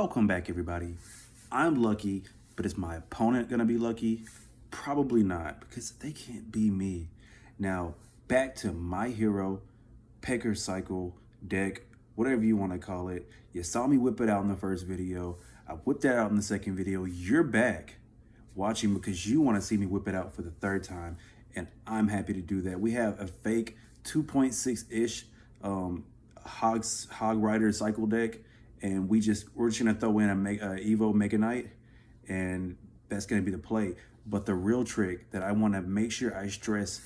Welcome back, everybody. I'm lucky, but is my opponent gonna be lucky? Probably not, because they can't be me. Now, back to my hero, Pekker cycle deck, whatever you want to call it. You saw me whip it out in the first video. I whipped that out in the second video. You're back watching because you want to see me whip it out for the third time, and I'm happy to do that. We have a fake 2.6-ish Hog Rider cycle deck, and we're just gonna throw in a Evo Mega Knight, and that's gonna be the play. But the real trick that I want to make sure I stress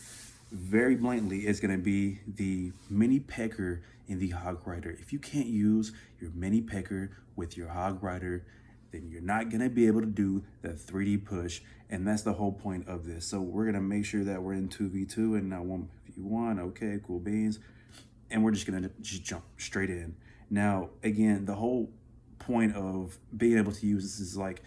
very blatantly is gonna be the mini Pekker in the Hog Rider. If you can't use your mini Pekker with your Hog Rider, then you're not gonna be able to do the 3D push, and that's the whole point of this. So we're gonna make sure that we're in 2v2 and not 1v1. Okay, cool beans. And we're just gonna jump straight in. Now, again, the whole point of being able to use this is like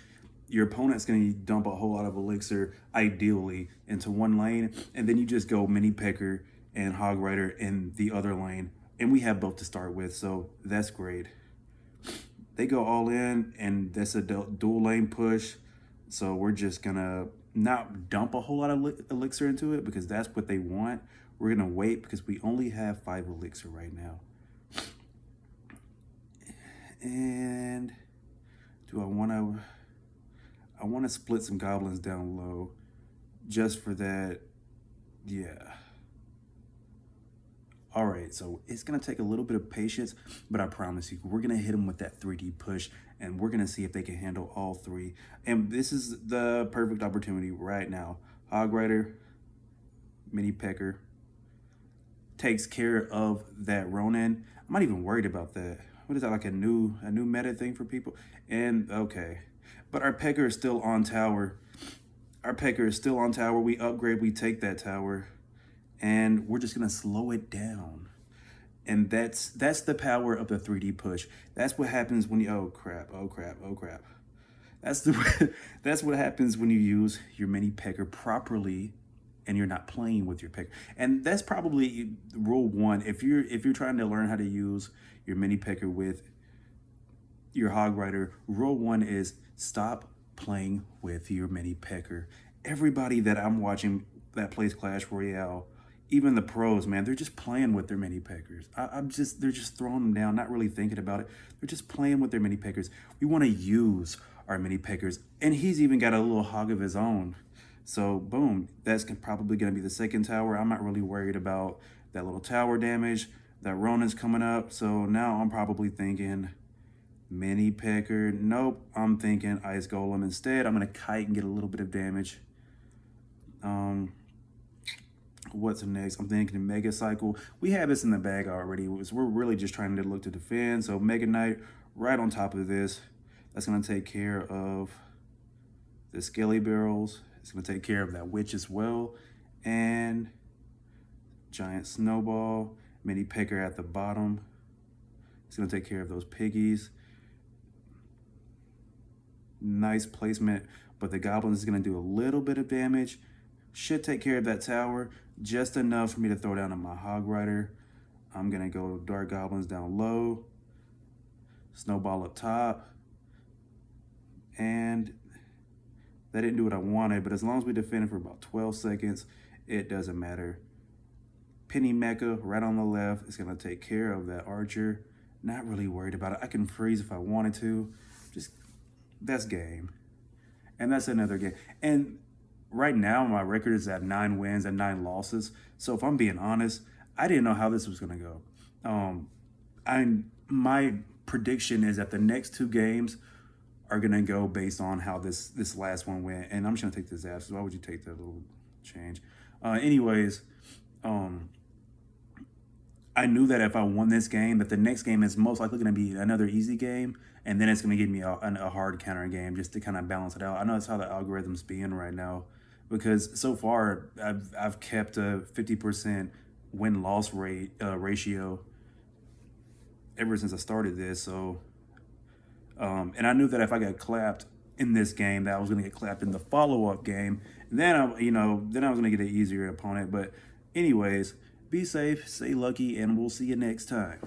your opponent's gonna dump a whole lot of elixir, ideally, into one lane, and then you just go mini Pekker and Hog Rider in the other lane, and we have both to start with, so that's great. They go all in, and that's a dual lane push, so we're just gonna not dump a whole lot of elixir into it because that's what they want. We're gonna wait because we only have 5 elixir right now. And do I want to split some goblins down low just for that. Yeah. All right, so it's gonna take a little bit of patience, but I promise you, we're gonna hit them with that 3D push, and we're gonna see if they can handle all 3. And this is the perfect opportunity right now. Hog Rider, mini Pekker, takes care of that Ronin. I'm not even worried about that. What is that, like a new meta thing for people? And okay, but our Pekker is still on tower. Our Pekker is still on tower. We upgrade, we take that tower, and we're just gonna slow it down. And that's the power of the 3D push. That's what happens when you, oh crap. That's what happens when you use your mini Pekker properly and you're not playing with your Pekker. And that's probably rule 1. If you're trying to learn how to use your mini Pekker with your Hog Rider, rule 1 is stop playing with your mini Pekker. Everybody that I'm watching that plays Clash Royale, even the pros, man, they're just playing with their mini Pekkers. They're just throwing them down, not really thinking about it. They're just playing with their mini Pekkers. We want to use our mini Pekkers, and he's even got a little hog of his own. So boom, that's probably going to be the second tower. I'm not really worried about that little tower damage. That Ronin's coming up. So now I'm probably thinking mini Pekker. Nope, I'm thinking Ice Golem instead. I'm going to kite and get a little bit of damage. What's next? I'm thinking Mega Cycle. We have this in the bag already. We're really just trying to look to defend. So Mega Knight right on top of this. That's going to take care of the Skelly Barrels. It's going to take care of that Witch as well. And Giant Snowball. Mini Pekker at the bottom. It's going to take care of those piggies. Nice placement. But the Goblins is going to do a little bit of damage. Should take care of that tower. Just enough for me to throw down on my Hog Rider. I'm going to go Dark Goblins down low. Snowball up top. And that didn't do what I wanted, but as long as we defend it for about 12 seconds, it doesn't matter. Penny Mecha right on the left is going to take care of that Archer. Not really worried about it. I can freeze if I wanted to. Just, that's game. And that's another game. And right now, my record is at 9 wins and 9 losses. So if I'm being honest, I didn't know how this was going to go. My prediction is that the next 2 games are going to go based on how this last one went. And I'm just going to take this abs. So why would you take that little change? Anyways, I knew that if I won this game, that the next game is most likely going to be another easy game. And then it's going to give me a hard counter game just to kind of balance it out. I know that's how the algorithm's being right now. Because so far, I've kept a 50% win-loss rate ratio ever since I started this. So, and I knew that if I got clapped in this game, that I was going to get clapped in the follow-up game. And then I was going to get an easier opponent. But anyways, be safe, stay lucky, and we'll see you next time.